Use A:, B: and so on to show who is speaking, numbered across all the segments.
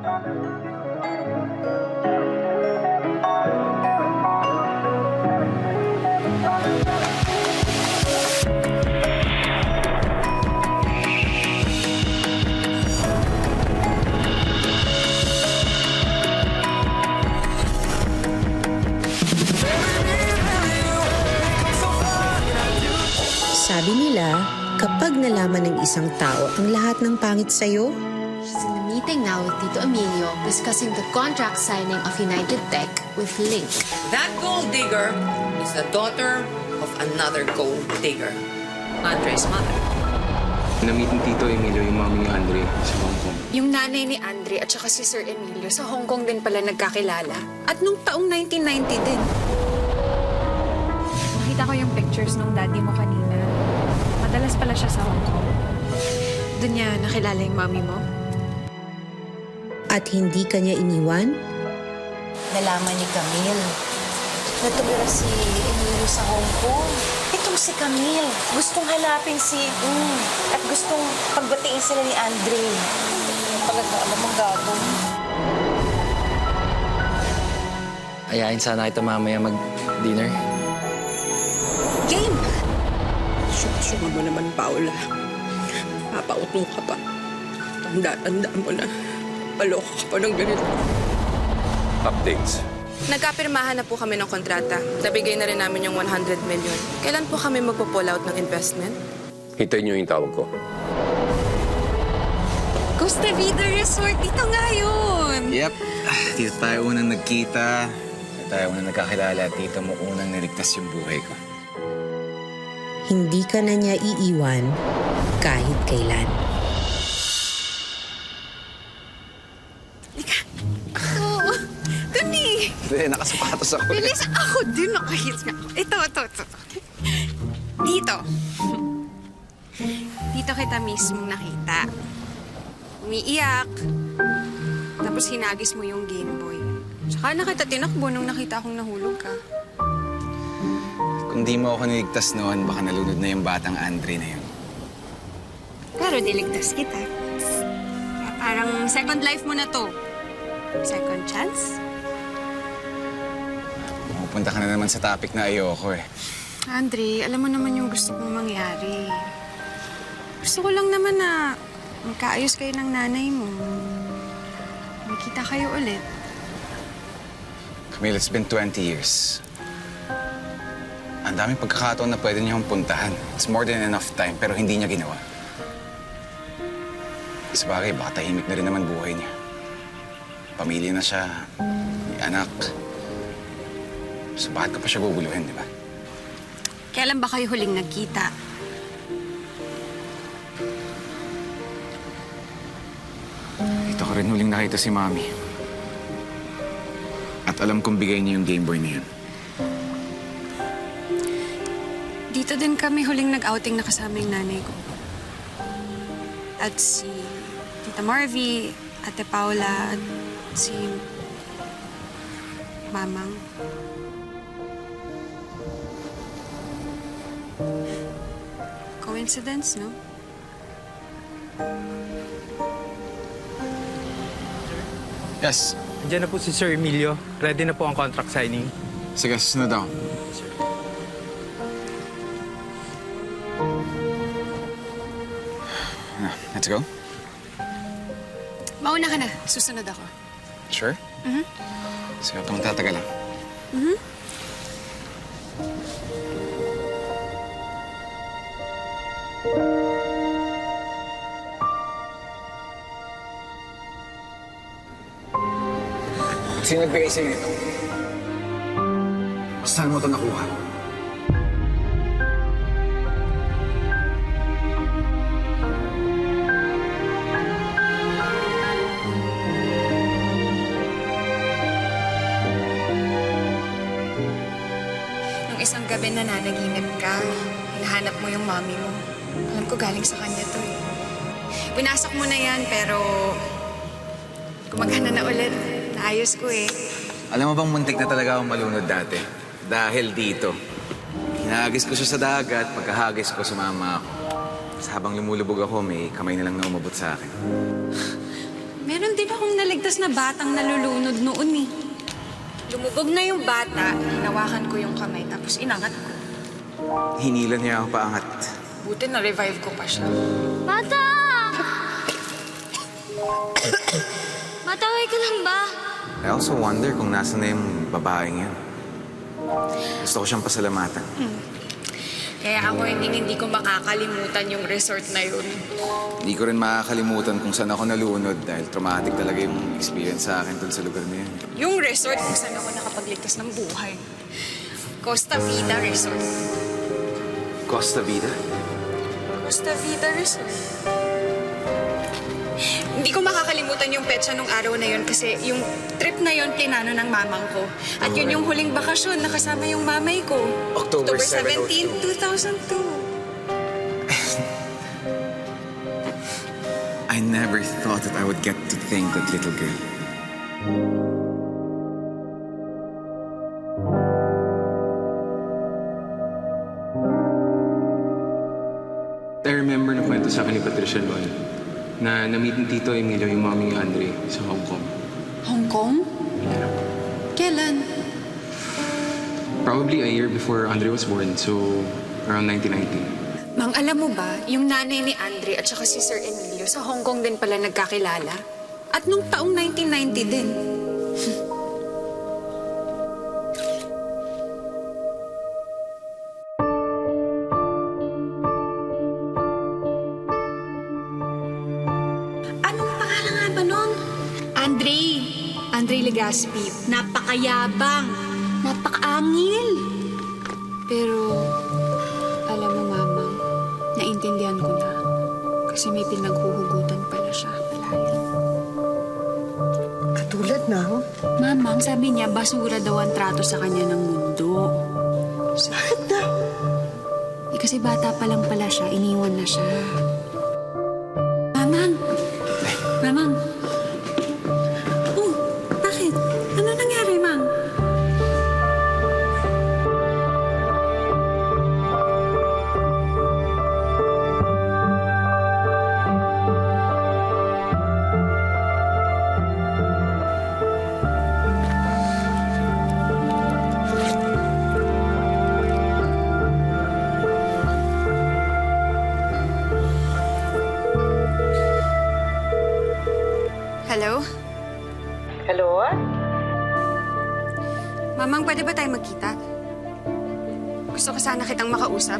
A: Sabi nila, kapag nalaman ng isang tao ang lahat ng pangit sa'yo,
B: She's in a meeting now with Tito Emilio discussing the contract signing of United Tech with Link.
C: That gold digger is the daughter of another gold digger, Andre's mother.
D: Na-meet ni Tito Emilio yung mami ni Andre sa Hong Kong.
E: Yung nanay ni Andre at saka si Sir Emilio sa Hong Kong din pala nagkakilala. At nung taong 1990 din.
F: Nakita ko yung pictures nung daddy mo kanina. Madalas pala siya sa Hong Kong.
E: Doon niya nakilala yung mami mo?
A: at hindi kanya iniwan?
G: Nalaman ni Camille na tumira si Emilio sa Hong Kong. Itong si Camille, gustong hanapin si at gustong pagbatiin sila ni Andre. Talaga, alam mong gagawin.
D: Ayain sana kita mamaya mag-dinner.
E: Game!
H: Suma mo naman, Paula. Papautong ka pa. Tanda mo na. Paloko ka pa ng ganito.
I: Updates.
J: Nagkapirmahan na po kami ng kontrata. Nabigay na rin namin yung 100 million. Kailan po kami magpo-pull out ng investment?
I: Hintayin niyo yung tawag ko.
E: Costa Vida Resort, dito nga yun!
K: Yep. Dito tayo unang nagkita. Dito tayo unang nagkakilala. Dito mo unang niligtas yung buhay ko.
A: Hindi ka na niya iiwan kahit kailan.
E: Oo. Dali!
K: Hindi, nakasupatos ako.
E: Bilis ako din. Nakahits nga ako. Ito. Dito. Dito kita mismo nakita. Umiiyak. Tapos hinagis mo yung Game Boy. Saka na kita tinakbo nung nakita akong nahulog ka.
K: Kung di mo ako niligtas noon, baka nalunod na yung batang Andre na yun.
E: Pero niligtas kita. Kaya parang second life mo na to. Second chance?
K: Pupunta ka na naman sa topic na ayoko eh.
E: Andre, alam mo naman yung gusto kong mangyari. Gusto ko lang naman na magkaayos kayo ng nanay mo. Magkita kayo ulit.
K: Camille, it's been 20 years. Ang daming pagkakataon na pwede niya akong puntahan. It's more than enough time, pero hindi niya ginawa. Sa bagay, baka tahimik na rin naman buhay niya. Pamilya na siya, may anak. So bakit ka pa siya guguluhin, di ba?
E: Kailan ba kayo huling nagkita?
K: Ito ko rin huling nakita si Mami. At alam kong bigay niya yung Game Boy na yun.
E: Dito din kami huling nag-outing na kasama yung nanay ko. At si Tita Marvy, Ate Paula, at si Mamang. Coincidence, no?
K: Yes.
L: Andiyan na po si Sir Emilio. Ready na po ang contract signing.
K: Sige, susunod ako. Let's go.
E: Mauna ka na. Susunod ako.
K: Sure? Sige, huwag kang tatagal lang. Sino nagbigay sa'yo nito? Saan mo ito nakuha?
E: Nung isang gabi na nanaginip ka, hinahanap mo yung mami mo. Alam ko galing sa kanya to eh. Pinasok mo na yan, pero gumagana na ulit. Naayos ko eh.
K: Alam mo bang muntik na talaga akong malunod dati? Dahil dito. Hinagis ko siya sa dagat, pagkahagis ko sumama ako. Habang lumulubog ako, may kamay na lang na umabot sa akin.
E: Meron din akong naligtas na batang nalulunod noon eh. Lumubog na yung bata, hinawakan ko yung kamay, tapos inangat ko.
K: Hinila niya ako paangat.
E: Buti na-revive ko pa siya.
M: Bata! Bata, okay ka lang ba?
K: I also wonder kung nasa na yung babaeng yun. Gusto ko siyang pasalamatan.
E: Kaya ako hindi ko makakalimutan yung resort na yun.
K: Hindi ko rin makakalimutan kung saan ako nalunod dahil traumatic talaga yung experience sa akin dun sa lugar na yun.
E: Yung resort kung saan ako nakapagligtas ng buhay. Costa Vida Resort.
K: Costa Vida?
E: Costa Vida Resort. Hindi ko makakalimutan yung petsa nung araw na yun kasi yung trip na yun pinano ng mamang ko. At yun yung huling bakasyon na kasama yung mamay ko.
K: October
E: 17, 2002.
K: I never thought that I would get to thank that little girl.
D: I remember na kwento sa akin ni Patricia noon na na-meet ni Tito Emilio yung mami ni Andre sa Hong Kong.
E: Hong Kong? Kailan?
D: Probably a year before Andre was born, so around 1990.
E: Mang, alam mo ba, yung nanay ni Andre at saka si Sir Emilio sa Hong Kong din pala nagkakilala? At nung taong 1990 din.
M: Anong pangalan nga ba nun? Andre Legaspi. Napakayabang. Napakaangil.
E: Pero, alam mo, Mama, naintindihan ko na. Kasi may pinaghuhugutan pala siya malalim.
A: Katulad ng?
E: Mamang, sabi niya, basura daw ang trato sa kanya ng mundo.
A: Bakit daw?
E: Eh, kasi bata pa lang pala siya, iniwan na siya. Mamang! Mamang! Oh, bakit? Ano nangyari, Mang? Hello?
A: Hello?
E: Mamang, pwede ba tayo magkita? Gusto ko sana kitang makausap.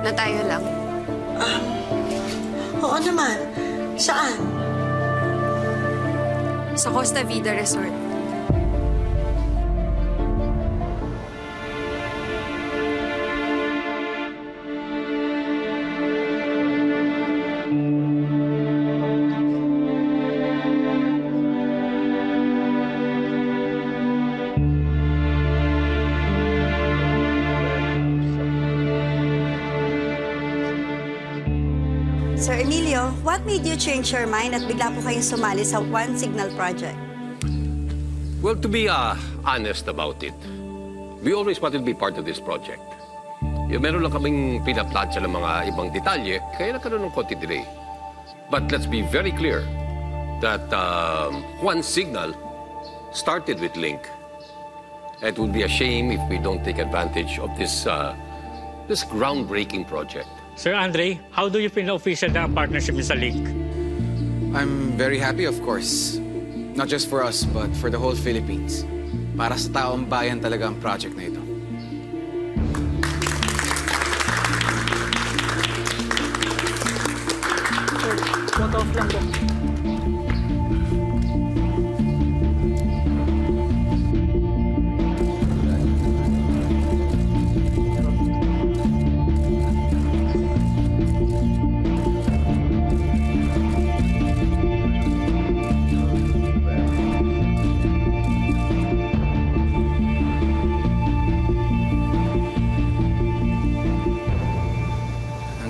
E: Na tayo lang.
A: Oo naman. Saan?
E: Sa Costa Vida Resort.
N: Sir Emilio, what made you change your mind at bigla po kayong sumali sa One Signal Project?
I: Well, to be honest about it, we always wanted to be part of this project. Yung meron lang kaming pinaplansya ng mga ibang detalye, kaya nagkaroon ng konti delay. But let's be very clear that One Signal started with Link. It would be a shame if we don't take advantage of this groundbreaking project.
O: Sir Andre, how do you feel na official na ang partnership niyo sa Link?
K: I'm very happy, of course. Not just for us, but for the whole Philippines. Para sa taong bayan talaga ang project na ito.
O: Photo off lang po.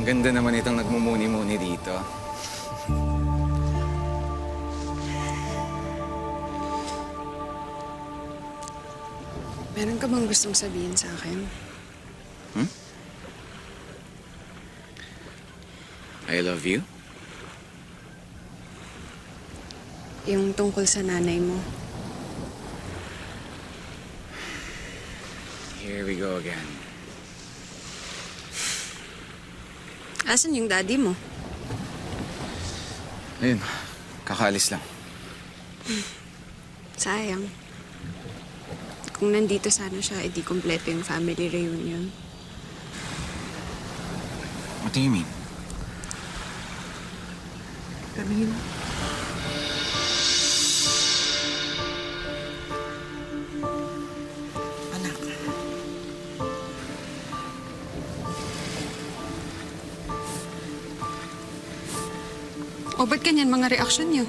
K: Ganda naman itong nagmumuni-muni dito.
E: Meron ka bang gustong sabihin sa akin?
K: I love you.
E: Yung tungkol sa nanay mo.
K: Here we go again.
E: Asan yung daddy mo?
K: Ayun, kakaalis lang.
E: Sayang. Kung nandito sana siya, edi kompleto yung family reunion.
K: What do you mean?
H: Camille. Anak.
E: O, ba't ganyan mga reaksyon niyo?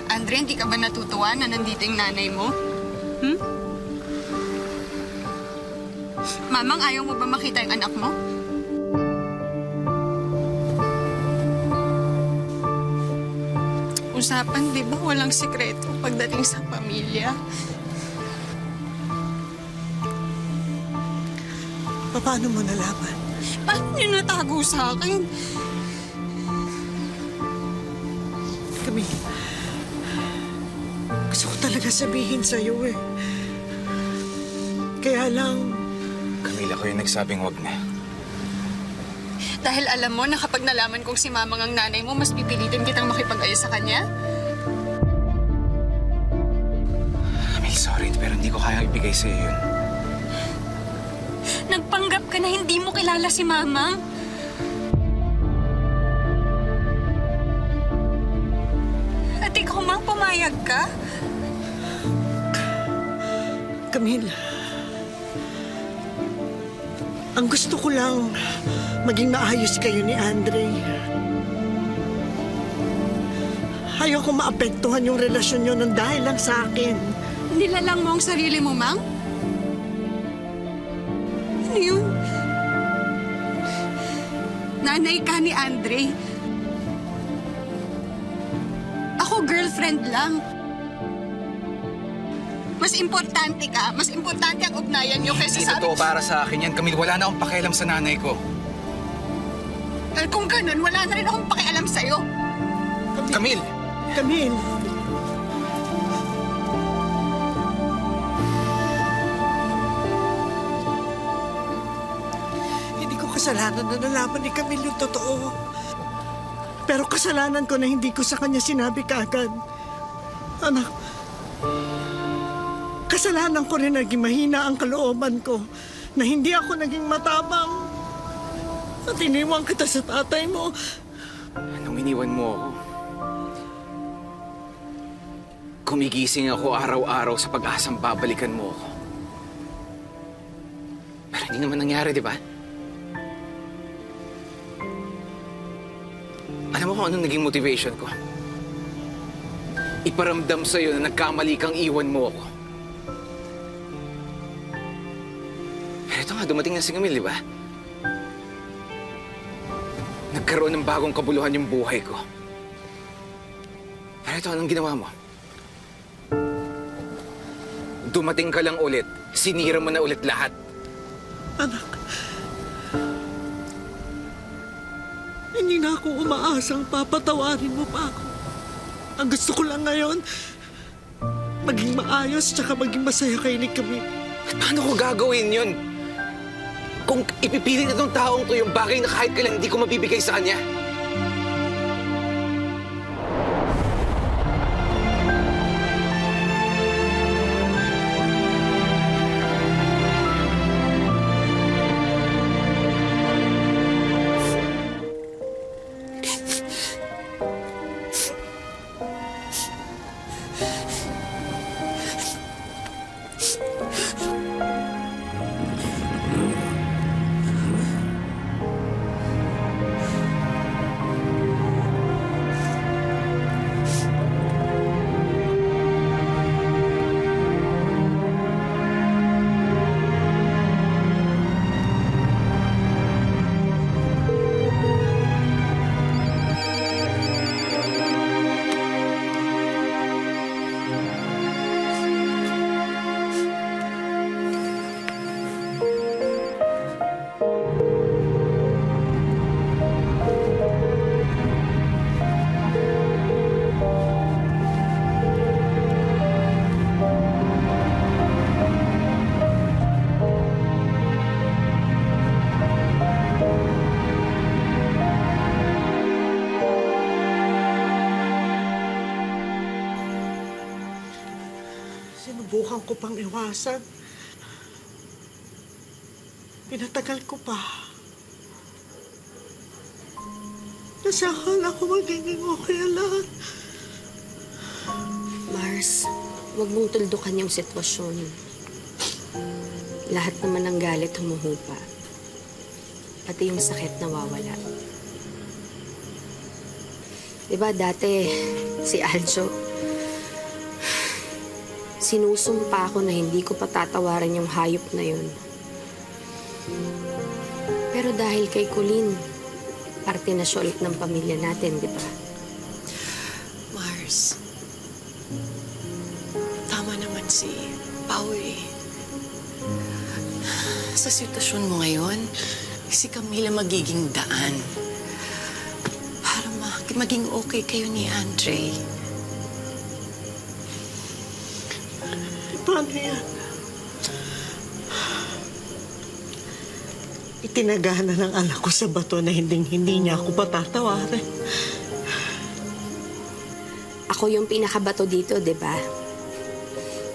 E: Andre, hindi ka ba natutuwa na nandito yung nanay mo? Mamang, ayaw mo ba makita yung anak mo? Usapan, di ba, walang sikreto pagdating sa pamilya?
H: Paano mo nalaman?
E: Paano niyo natago sa akin?
H: Camille, gusto ko talaga sabihin sa'yo eh. Kaya lang...
K: Camille, ako yung nagsabing wag na.
E: Dahil alam mo na kapag nalaman kong si Mamang ang nanay mo, mas pipilitin kitang makipag-ayos sa kanya?
K: Camille, sorry, pero hindi ko kayang ibigay sa'yo yun.
E: Nagpanggap ka na hindi mo kilala si Mamang? At ikaw, Mang, pumayag ka?
H: Camille, ang gusto ko lang maging maayos kayo ni Andre. Ayaw ko maapektuhan yung relasyon nyo nang dahil lang sa akin.
E: Nilalang mo ang sarili mo, Mang? Ano yun? Nanay ka ni Andre. Ako, girlfriend lang. Mas importante ka. Mas importante ang ugnayan niyo kaysa
K: Hindi
E: sa
K: totoo para sa akin yan, Camille. Wala na akong pakialam sa nanay ko.
E: Dahil kung ganun, wala na rin akong pakialam sa'yo.
K: Camille!
H: Camille! Hindi ko kasalanan na nalaman ni Camille yung totoo. Pero kasalanan ko na hindi ko sa kanya sinabi kaagad. Anak, kasalanan ko rin naging mahina ang kalooban ko na hindi ako naging matapang. At iniwan kita sa tatay mo.
K: Nung iniwan mo ako, kumigising ako araw-araw sa pag-asang babalikan mo ako. Pero hindi naman nangyari, di ba? Alam mo kung anong naging motivation ko? Iparamdam sa'yo na nagkamali kang iwan mo ako. Pero ito nga, dumating na si Camille, di ba? Nagkaroon ng bagong kabuluhan yung buhay ko. Pero ito, anong ginawa mo? Dumating ka lang ulit, sinira mo na ulit lahat.
H: Anak, hindi na ako umaasang papatawarin mo pa ako. Ang gusto ko lang ngayon, maging maayos tsaka maging masaya kayo ni Camille.
K: Paano ko gagawin yun? Kung ipipilit itong taong to yung bagay na kahit kailan hindi ko mabibigay sa kanya.
H: Sinubukan ko pang iwasan. Pinatagal ko pa. Kasi akala ko magiging okay ang lahat.
A: Mars, huwag mong tuldukan yung sitwasyon. Lahat naman ng galit humuhupa. Pati yung sakit nawawala. Diba dati, si Aljo, sinusumpa ko na hindi ko patatawaran yung hayop na yun. Pero dahil kay Colleen, parte na siya ulit ng pamilya natin, di ba?
G: Mars, tama naman si Pao eh. Sa sitwasyon mo ngayon, si Camila magiging daan. Para maging okay kayo ni Andre.
H: Paano yan? Itinagana ng anak ko sa bato na hindi niya ako patatawarin.
A: Ako yung pinakabato dito, di ba?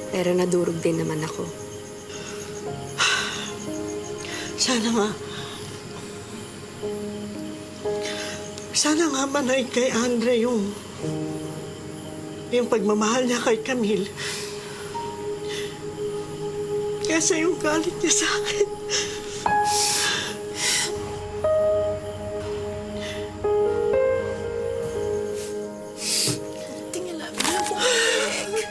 A: Pero nadurog din naman ako.
H: Sana nga manaig kay Andre yung pagmamahal niya kay Camille. Kesa yung galit niya sa akin.
G: Tingnan lang, bumalik.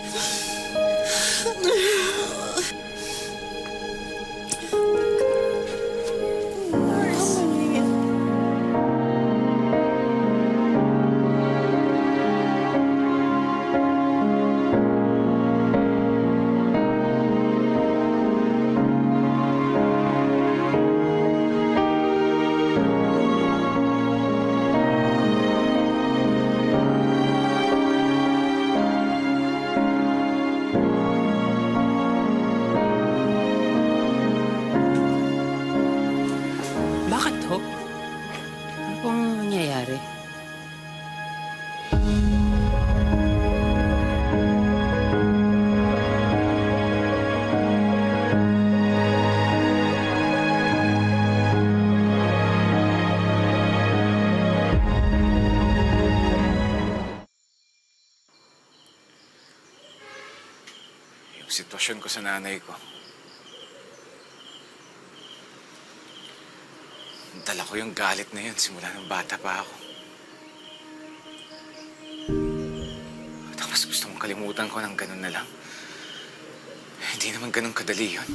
C: Bakit ho? Ano pong nangyayari?
K: Yung sitwasyon ko sa nanay ko. Dala ko yung galit na yun simula nung bata pa ako. Tapos gusto mong kalimutan ko ng ganun na lang. Hindi naman ganun kadali yun.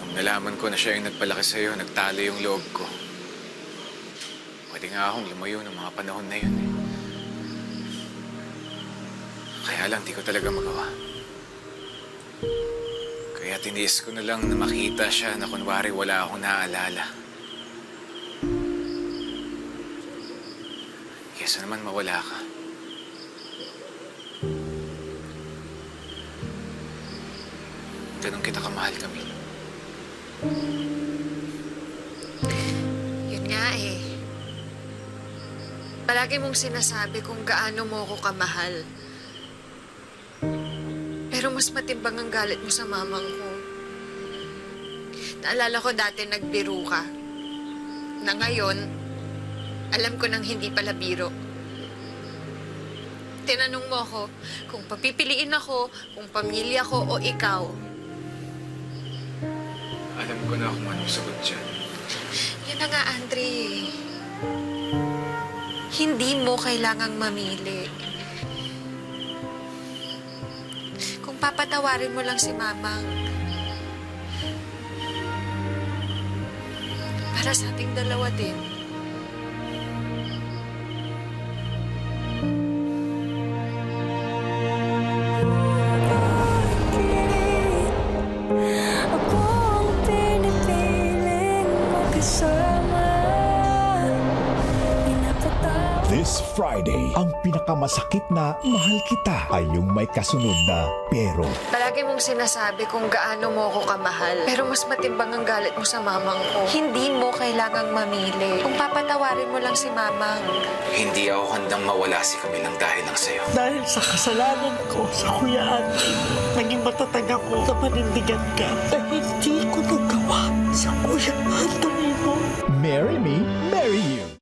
K: Nung nalaman ko na siya yung nagpalaki sa'yo, nagtalo yung loob ko. Pwede nga akong lumayo ng mga panahon na yun eh. Kaya lang, di ko talaga magawa. Kaya tiniis ko na lang na makita siya na kunwari wala akong naaalala. Kesa naman mawala ka. Ganun kita kamahal, Camille.
E: Yun nga eh. Palagi mong sinasabi kung gaano mo ako kamahal. Pero mas matimbang ang galit mo sa mamang ko. Naalala ko dati nagbiro ka. Na ngayon, alam ko nang hindi pala biro. Tinanong mo ako kung papipiliin ako, kung pamilya ko o ikaw.
K: Alam ko na kung anong sagot dyan.
E: Yun na nga, Andre. Hindi mo kailangang mamili. Kung papatawarin mo lang si Mamang, para sa ating dalawa din.
P: This Friday, ang pinakamasakit na mahal kita ay yung may kasunod na pero.
E: Palagi mong sinasabi kung gaano mo ako kamahal. Pero mas matimbang ang galit mo sa mamang ko. Hindi mo kailangang mamili. Kung papatawarin mo lang si mamang.
K: Hindi ako handang mawala si Camille ng dahil lang sa'yo.
H: Dahil sa kasalanan ko sa Kuya Andre mo, naging matatag ako na panindigan ka na hindi ko nagawa sa Kuya Andre mo.
P: Marry Me, Marry You.